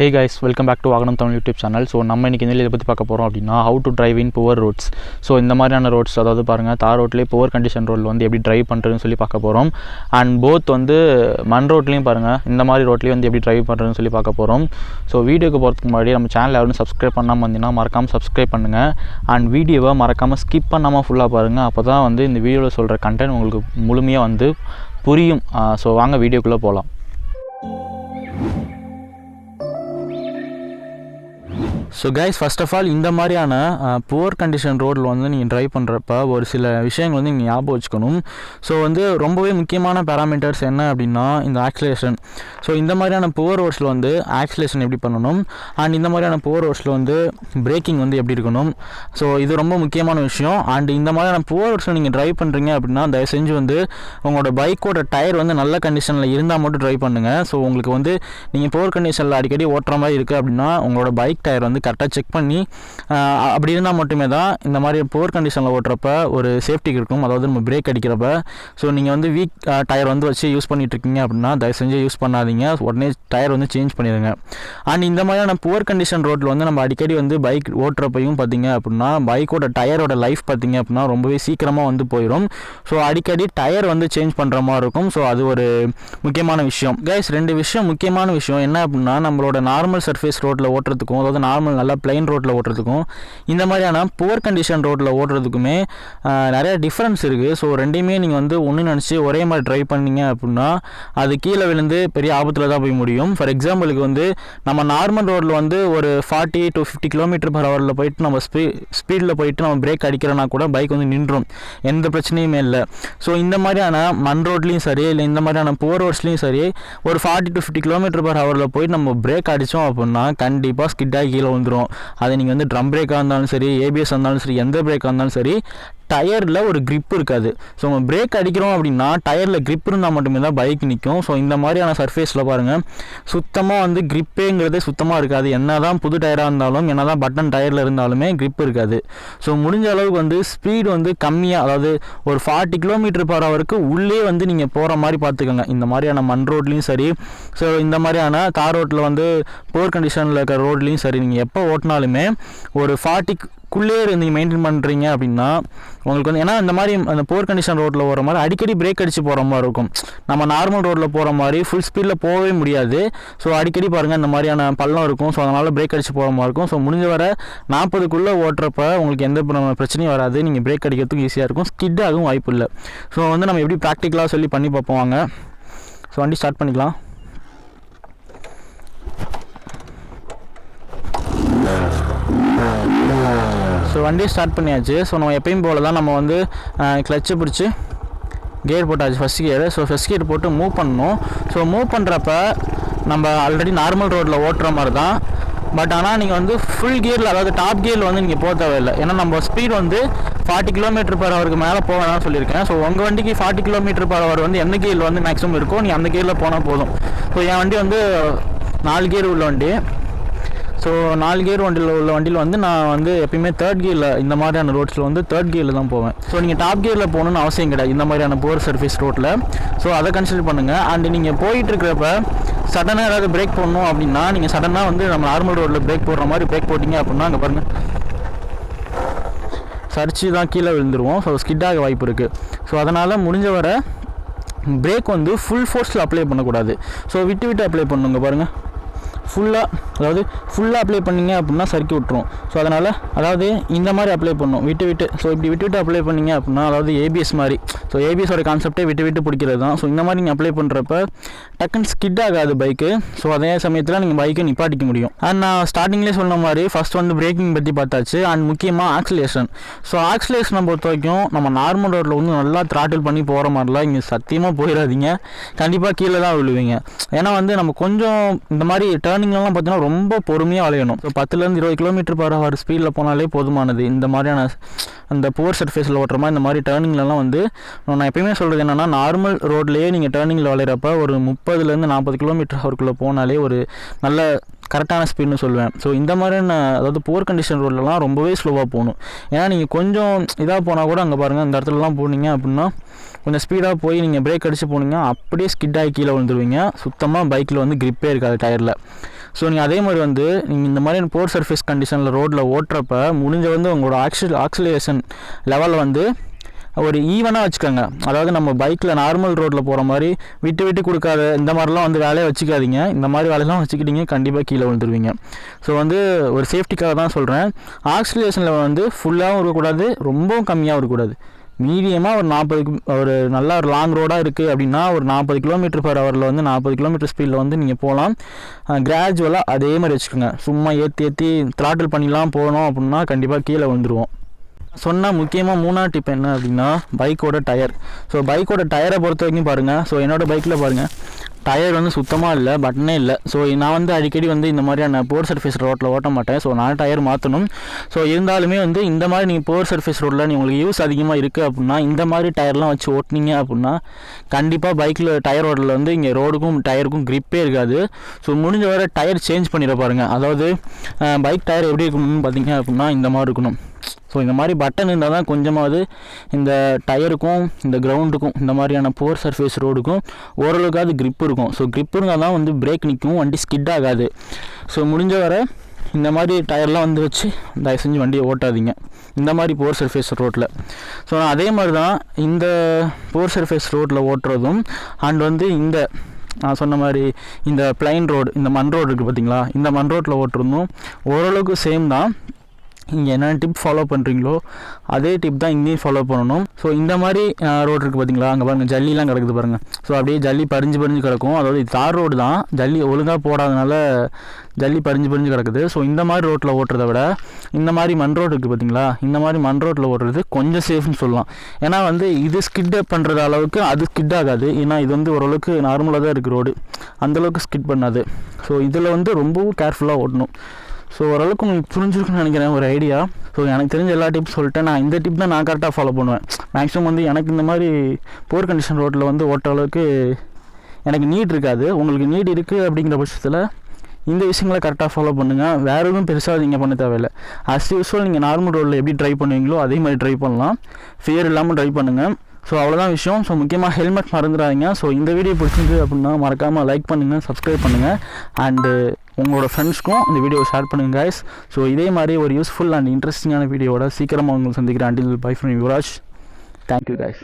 Hey guys, welcome back to Vaganam Tamil YouTube channel. So நம்ம இன்னைக்கு இந்த வீடியோல பத்தி பார்க்க போறோம் அப்படினா how to drive in poor roads. So இந்த மாதிரியான roads அதாவது பாருங்க தார் ரோட்லயே poor condition ரோட்ல வந்து எப்படி டிரைவ் பண்றதுன்னு சொல்லி பார்க்க போறோம். And both வந்து மண் ரோட்லயும் பாருங்க இந்த மாதிரி ரோட்லயே வந்து எப்படி டிரைவ் பண்றதுன்னு சொல்லி பார்க்க போறோம். So வீடியோக்கு போறதுக்கு முன்னாடி நம்ம சேனலை யாரும் சப்ஸ்கிரைப் பண்ணாம இருந்தீங்கன்னா மறக்காம சப்ஸ்கிரைப் பண்ணுங்க. And வீடியோவை மறக்காம ஸ்கிப் பண்ணாம ஃபுல்லா பாருங்க. அப்பதான் வந்து இந்த வீடியோல சொல்ற கண்டென்ட் உங்களுக்கு முழுமையா வந்து புரியும். So வாங்க வீடியோக்குள்ள போலாம். So guys first of all இந்த மாதிரியான புவர் கண்டிஷன் ரோடில் வந்து நீங்கள் ட்ரைவ் பண்ணுறப்ப ஒரு சில விஷயங்கள் வந்து நீங்கள் ஞாபகம் வச்சுக்கணும். ஸோ வந்து ரொம்பவே முக்கியமான பேராமீட்டர்ஸ் என்ன அப்படின்னா இந்த ஆக்சிலேஷன். ஸோ இந்த மாதிரியான புவர் ரோட்ஸில் வந்து ஆக்சிலேஷன் எப்படி பண்ணணும் அண்ட் இந்த மாதிரியான புவர் ரோட்ஸில் வந்து பிரேக்கிங் வந்து எப்படி இருக்கணும். ஸோ இது ரொம்ப முக்கியமான விஷயம். அண்ட் இந்த மாதிரியான புவர் ரோட்ஸில் நீங்கள் ட்ரைவ் பண்ணுறீங்க அப்படின்னா தயவு செஞ்சு வந்து உங்களோட பைக்கோட டயர் வந்து நல்ல கண்டிஷனில் இருந்தால் மட்டும் ட்ரைவ் பண்ணுங்கள். ஸோ உங்களுக்கு வந்து நீங்கள் புவர் கண்டிஷனில் அடிக்கடி ஓட்டுற மாதிரி இருக்குது அப்படின்னா உங்களோட பைக் டயர் வந்து கரெக்டாக செக் பண்ணி அப்படி இருந்தால் மட்டுமே தான் இந்த மாதிரி புவர் கண்டிஷனில் ஓட்டுறப்ப ஒரு சேஃப்டி இருக்கும். அதாவது நம்ம பிரேக் அடிக்கிறப்ப ஸோ நீங்கள் வந்து வீக் டயர் வந்து வச்சு யூஸ் பண்ணிகிட்ருக்கீங்க அப்படின்னா தயவு செஞ்சு யூஸ் பண்ணாதீங்க. உடனே டயர் வந்து சேஞ்ச் பண்ணிடுங்க. அண்ட் இந்த மாதிரியான புவர் கண்டிஷன் ரோட்டில் வந்து நம்ம அடிக்கடி வந்து பைக் ஓட்டுறப்பையும் பார்த்தீங்க அப்படின்னா பைக்கோட டயரோட லைஃப் பார்த்தீங்க அப்படின்னா ரொம்பவே சீக்கிரமாக வந்து போயிடும். ஸோ அடிக்கடி டயர் வந்து சேஞ்ச் பண்ணுற மாதிரி இருக்கும். ஸோ அது ஒரு முக்கியமான விஷயம். கைஸ் ரெண்டு விஷயம் முக்கியமான விஷயம் என்ன அப்படின்னா நம்மளோட நார்மல் சர்ஃபேஸ் ரோட்டில் ஓட்டுறதுக்கும் அதாவது நார்மல் நல்லா பிளைன் ரோட்டில் ஓட்டுறதுக்கும் இந்த மாதிரியான புவர் கண்டிஷன் ரோட்டில் ஓட்டுறதுக்குமே நிறைய டிஃப்ரென்ஸ் இருக்குது. ஸோ ரெண்டையுமே நீங்கள் வந்து ஒன்று நினச்சி ஒரே மாதிரி ட்ரைவ் பண்ணிங்க அப்படின்னா அது கீழே விழுந்து பெரிய ஆபத்தில் தான் போய் முடியும். ஃபார் எக்ஸாம்பிளுக்கு வந்து நம்ம நார்மல் ரோட்டில் வந்து ஒரு 40 to 50 km/h போயிட்டு நம்ம ஸ்பீடில் போயிட்டு நம்ம பிரேக் அடிக்கிறோன்னா கூட பைக் வந்து நின்றும், எந்த பிரச்சனையுமே இல்லை. ஸோ இந்த மாதிரியான மண் ரோட்லேயும் சரி இல்லை இந்த மாதிரியான புவர் ரோட்ஸ்லேயும் சரி ஒரு 40 to 50 km/h போயிட்டு நம்ம பிரேக் அடித்தோம் அப்படின்னா கண்டிப்பாக ஸ்கிட்டாகி கீழே வந்துடும். அது நீங்கள் வந்து ட்ரம் பிரேக்காக இருந்தாலும் சரி ஏபிஎஸ் இருந்தாலும் சரி எந்த பிரேக்காக இருந்தாலும் சரி டயரில் ஒரு கிரிப் இருக்காது. ஸோ நம்ம பிரேக் அடிக்கிறோம் அப்படின்னா டயரில் கிரிப் இருந்தால் மட்டுமே தான் பைக் நிற்கும். ஸோ இந்த மாதிரியான சர்ஃபேஸில் பாருங்கள் சுத்தமாக வந்து கிரிப்பேங்கிறதே சுத்தமாக இருக்காது. என்ன தான் புது டயராக இருந்தாலும் என்ன தான் பட்டன் டயரில் இருந்தாலுமே கிரிப் இருக்காது. ஸோ முடிஞ்ச அளவுக்கு வந்து ஸ்பீடு வந்து கம்மியாக அதாவது ஒரு 40 km/h உள்ளே வந்து நீங்கள் போகிற மாதிரி பார்த்துக்கோங்க. இந்த மாதிரியான மண் ரோட்லேயும் சரி ஸோ இந்த மாதிரியான தார் ரோட்டில் வந்து புவர் கண்டிஷனில் இருக்கிற ரோட்லேயும் சரி நீங்கள் எப்போ ஓட்டினாலுமே ஒரு 40க்குள்ளே நீங்கள் மெயின்டைன் பண்ணுறீங்க அப்படின்னா உங்களுக்கு வந்து ஏன்னா இந்த மாதிரி அந்த புவர் கண்டிஷன் ரோட்டில் போகிற மாதிரி அடிக்கடி பிரேக் அடித்து போகிற மாதிரி இருக்கும். நம்ம நார்மல் ரோட்டில் போகிற மாதிரி ஃபுல் ஸ்பீடில் போகவே முடியாது. ஸோ அடிக்கடி பாருங்கள் இந்த மாதிரியான பள்ளம் இருக்கும். ஸோ அதனால் பிரேக் அடித்து போகிற மாதிரி இருக்கும். ஸோ முடிஞ்ச வர 40க்குள்ளே ஓட்டுறப்ப உங்களுக்கு எந்த பிரச்சனையும் வராது. நீங்கள் பிரேக் அடிக்கிறதுக்கும் ஈஸியாக இருக்கும். ஸ்கிட் ஆகும் வாய்ப்பு இல்லை. ஸோ வந்து நம்ம எப்படி ப்ராக்டிக்கலாக சொல்லி பண்ணி பார்ப்போம் வாங்க. ஸோ வண்டி ஸ்டார்ட் பண்ணிக்கலாம். ஸோ வண்டியை ஸ்டார்ட் பண்ணியாச்சு. ஸோ நம்ம எப்பயும் போல தான் நம்ம வந்து கிளச்சை பிடிச்சி கியர் போட்டாச்சு first gear. So first gear போட்டு மூவ் பண்ணணும். ஸோ மூவ் பண்ணுறப்ப நம்ம ஆல்ரெடி நார்மல் ரோட்டில் ஓட்டுற மாதிரி தான். பட் ஆனால் நீங்கள் வந்து ஃபுல் கியரில் அதாவது டாப் கியரில் வந்து நீங்கள் போக தேவையில்லை. ஏன்னா நம்ம ஸ்பீட் வந்து 40 km/h மேலே போக வேணாம்னு சொல்லியிருக்கேன். ஸோ உங்கள் வண்டிக்கு 40 km/h வந்து எந்த கியரில் வந்து மேக்ஸிமம் இருக்கோ நீங்கள் அந்த கியரில் போனால் போதும். ஸோ என் வண்டி வந்து 4 கியர் உள்ள வண்டி. ஸோ 4 கியர் வண்டியில் வந்து நான் வந்து எப்பயுமே தேர்ட் கியரில் இந்த மாதிரியான ரோட்ஸில் வந்து தேர்ட் கியரில் தான் போவேன். ஸோ நீங்கள் டாப் கியரில் போகணுன்னு அவசியம் கிடையாது இந்த மாதிரியான புவர் சர்ஃபேஸ் ரோட்டில். ஸோ அதை கன்சிடர் பண்ணுங்கள். அண்டு நீங்கள் போயிட்டுருக்கிறப்ப சடனாக ஏதாவது பிரேக் போடணும் அப்படின்னா நீங்கள் சடனாக வந்து நம்ம நார்மல் ரோட்டில் பிரேக் போடுற மாதிரி பிரேக் போட்டிங்க அப்படின்னா அங்கே பாருங்கள் சரிச்சு தான் கீழே விழுந்துருவோம். ஸோ ஸ்கிட்டாக வாய்ப்பு இருக்குது. ஸோ அதனால் முடிஞ்ச வர பிரேக் வந்து ஃபுல் ஃபோர்ஸில் அப்ளை பண்ணக்கூடாது. ஸோ விட்டு விட்டு அப்ளை பண்ணுங்க பாருங்கள். ஃபுல்லாக அப்ளை பண்ணிங்க அப்படின்னா சறுக்கி விட்டுரும். ஸோ அதனால் அதாவது இந்த மாதிரி அப்ளை பண்ணணும் விட்டு விட்டு. ஸோ இப்படி விட்டு விட்டு அப்ளை பண்ணிங்க அப்படின்னா அதாவது ஏபிஎஸ் மாதிரி. ஸோ ஏபிஎஸோட கான்செப்டே விட்டு விட்டு பிடிக்கிறது தான். ஸோ இந்த மாதிரி நீங்கள் அப்ளை பண்ணுறப்ப டக்குன்னு ஸ்கிட் ஆகாது பைக்கு. ஸோ அதே சமயத்தில் நீங்கள் பைக்கை நிப்பாட்டிக்க முடியும். அண்ட் நான் ஸ்டார்டிங்லேயே சொன்ன மாதிரி ஃபஸ்ட் வந்து பிரேக்கிங் பற்றி பார்த்தாச்சு. அண்ட் முக்கியமாக ஆக்சிலேஷன். ஸோ ஆக்சிலேஷனை பொறுத்த வரைக்கும் நம்ம நார்மல் ரோட்டில் வந்து நல்லா த்ராட்டில் பண்ணி போகிற மாதிரிலாம் இங்கே சத்தியமாக போயிடாதீங்க. கண்டிப்பாக கீழே தான் விழுவீங்க. ஏன்னா வந்து நம்ம கொஞ்சம் இந்த மாதிரி டர்னிங்லாம் பார்த்தீங்கன்னா ரொம்ப பொறுமையாக வளையணும். ஸோ 10 to 20 km/h ஸ்பீடில் போனாலே போதுமானது. இந்த மாதிரியான அந்த புவர் சர்ஃபேஸில் ஓட்டுற மாதிரி இந்த மாதிரி டர்னிங்லலாம் வந்து நான் எப்பயுமே சொல்கிறது என்னென்னா நார்மல் ரோட்லேயே நீங்கள் டர்னிங்கில் வளையிறப்ப ஒரு 30 to 40 km/h போனாலே ஒரு நல்ல கரெக்டான ஸ்பீட்னு சொல்லுவேன். ஸோ இந்த மாதிரியான அதாவது புவர் கண்டிஷன் ரோட்லலாம் ரொம்பவே ஸ்லோவாக போகணும். ஏன்னா நீங்கள் கொஞ்சம் இதாக போனால் கூட அங்கே பாருங்கள் இந்த இடத்துலலாம் போனீங்க அப்படின்னா கொஞ்சம் ஸ்பீடாக போய் நீங்கள் பிரேக் அடித்து போனீங்க அப்படியே ஸ்கிட் ஆகி கீழே விழுந்துருவீங்க. சுத்தமாக பைக்கில் வந்து கிரிப்பே இருக்காது டயரில். ஸோ நீங்கள் அதே மாதிரி வந்து நீங்கள் இந்த மாதிரி போர் சர்ஃபேஸ் கண்டிஷனில் ரோட்டில் ஓட்டுறப்ப முடிஞ்ச வந்து உங்களோட ஆக்சிலரேஷன் லெவலில் வந்து ஒரு ஈவனாக வச்சுக்கோங்க. அதாவது நம்ம பைக்கில் நார்மல் ரோட்டில் போகிற மாதிரி விட்டு விட்டு கொடுக்காத இந்த மாதிரிலாம் வந்து வேலையை வச்சுக்காதீங்க. இந்த மாதிரி வேலையெல்லாம் வச்சுக்கிட்டீங்க கண்டிப்பாக கீழே விழுந்துருவீங்க. ஸோ வந்து ஒரு சேஃப்டிக்காக தான் சொல்கிறேன். ஆக்சிலரேஷன் லெவல் வந்து ஃபுல்லாகவும் இருக்கக்கூடாது, ரொம்பவும் கம்மியாகவும் இருக்கக்கூடாது. மீடியமாக ஒரு 40 ஒரு நல்ல ஒரு லாங் ரோடாக இருக்குது அப்படின்னா ஒரு 40 km/h வந்து 40 km ஸ்பீடில் வந்து நீங்கள் போகலாம். கிராஜுவலாக அதே மாதிரி வச்சுக்கோங்க. சும்மா ஏற்றி த்ராட்டில் பண்ணிலாம் போனோம் அப்படின்னா கண்டிப்பாக கீழே விழுந்துருவோம். சொன்னால் முக்கியமாக 3ஆவது டிப் என்ன அப்படின்னா பைக்கோட டயர். ஸோ பைக்கோட டயரை பொறுத்த வரைக்கும் பாருங்கள். ஸோ என்னோடய பைக்கில் பாருங்கள் டயர் வந்து சுத்தமாக இல்லை, பட்டனே இல்லை. ஸோ நான் வந்து அடிக்கடி வந்து இந்த மாதிரியான போர் சர்ஃபேஸ் ரோட்டில் ஓட்ட மாட்டேன். ஸோ நான் டயர் மாற்றணும். ஸோ இருந்தாலுமே வந்து இந்த மாதிரி நீங்கள் போர் சர்ஃபேஸ் ரோட்டில் உங்களுக்கு யூஸ் அதிகமாக இருக்குது அப்படின்னா இந்த மாதிரி டயர்லாம் வச்சு ஓட்டினீங்க அப்படின்னா கண்டிப்பாக பைக்கில் டயர் ரோட்டில் வந்து இங்கே ரோடுக்கும் டயருக்கும் க்ரிப்பே இருக்காது. ஸோ முடிஞ்ச வரை டயர் சேஞ்ச் பண்ணிட பாருங்கள். அதாவது பைக் டயர் எப்படி இருக்கணும்னு பார்த்தீங்க அப்படின்னா இந்த மாதிரி இருக்கணும். ஸோ இந்த மாதிரி பட்டன் இருந்தால் தான் கொஞ்சமாவது இந்த டயருக்கும் இந்த கிரவுண்டுக்கும் இந்த மாதிரியான போர் சர்ஃபேஸ் ரோடுக்கும் ஓரளவுக்காவது க்ரிப் இருக்கும். ஸோ க்ரிப் இருந்தால் தான் வந்து பிரேக் நிற்கும், வண்டி ஸ்கிட் ஆகாது. ஸோ முடிஞ்ச வரை இந்த மாதிரி டயர்லாம் வந்து வச்சு தயவு செஞ்சு வண்டியை ஓட்டாதீங்க இந்த மாதிரி போர் சர்ஃபேஸ் ரோட்டில். ஸோ அதே மாதிரி தான் இந்த போர் சர்ஃபேஸ் ரோட்டில் ஓட்டுறதும் அண்ட் வந்து இந்த நான் சொன்ன மாதிரி இந்த பிளைன் ரோடு, இந்த மண் ரோடு இருக்குது பார்த்தீங்களா, இந்த மண் ரோட்டில் ஓட்டுறதும் ஓரளவுக்கு சேம் தான். இங்கே என்ன டிப் ஃபாலோ பண்ணுறீங்களோ அதே டிப் தான் இங்கேயும் ஃபாலோ பண்ணணும். ஸோ இந்த மாதிரி ரோடு இருக்குது பார்த்தீங்களா, அங்கே பாருங்கள் ஜல்லிலாம் கிடக்குது பாருங்கள். ஸோ அப்படியே ஜல்லி பறிஞ்சு கிடக்கும். அதாவது தார் ரோடு தான், ஜல்லி ஒழுங்காக போடாதனால ஜல்லி பறிஞ்சு கிடக்குது. ஸோ இந்த மாதிரி ரோட்டில் ஓட்டுறத விட இந்த மாதிரி மண் ரோடு இருக்குது பார்த்தீங்களா, இந்த மாதிரி மண் ரோட்டில் ஓட்டுறது கொஞ்சம் சேஃப்னு சொல்லலாம். ஏன்னா வந்து இது ஸ்கிட் பண்ணுறது அளவுக்கு அது ஸ்கிட் ஆகாது. ஏன்னா இது வந்து ஓரளவுக்கு நார்மலாக தான் இருக்குது ரோடு, அந்தளவுக்கு ஸ்கிட் பண்ணாது. ஸோ இதில் வந்து ரொம்பவும் கேர்ஃபுல்லாக ஓட்டணும். ஸோ ஓரளவுக்கு உங்களுக்கு புரிஞ்சிருக்குன்னு நினைக்கிறேன் ஒரு ஐடியா. ஸோ எனக்கு தெரிஞ்ச எல்லா டிப்ஸ் சொல்லிட்டேன். நான் இந்த டிப் தான் நான் கரெக்டாக ஃபாலோ பண்ணுவேன். மேக்ஸிமம் வந்து எனக்கு இந்த மாதிரி போர் கண்டிஷன் ரோட்டில் வந்து ஓட்ட அளவுக்கு எனக்கு நீட் இருக்காது. உங்களுக்கு நீட் இருக்குது அப்படிங்கிற பட்சத்தில் இந்த விஷயங்களை கரெக்டாக ஃபாலோ பண்ணுங்கள். வேறு எதுவும் பெருசாக நீங்கள் பண்ண தேவையில்லை. அஸ் யூஸ்வல் நீங்கள் நார்மல் ரோட்டில் எப்படி ட்ரை பண்ணுவீங்களோ அதே மாதிரி ட்ரை பண்ணலாம். ஃபியர் இல்லாமல் ட்ரை பண்ணுங்கள். ஸோ அவ்வளோதான் விஷயம். ஸோ முக்கியமாக ஹெல்மெட் மறந்துடாதீங்க. ஸோ இந்த வீடியோ பிடிச்சிருந்து அப்படின்னா மறக்காமல் லைக் பண்ணுங்கள், சப்ஸ்கிரைப் பண்ணுங்கள், அண்டு உங்களோட ஃப்ரெண்ட்ஸ்க்கும் இந்த வீடியோ ஷேர் பண்ணுங்கள் கைஸ். ஸோ இதே மாதிரி ஒரு யூஸ்ஃபுல் அண்ட் இன்ட்ரெஸ்டிங்கான வீடியோவோட சீக்கிரமாக உங்களுக்கு சந்திக்கிறேன். Until bye from Yuvraj. Thank you guys.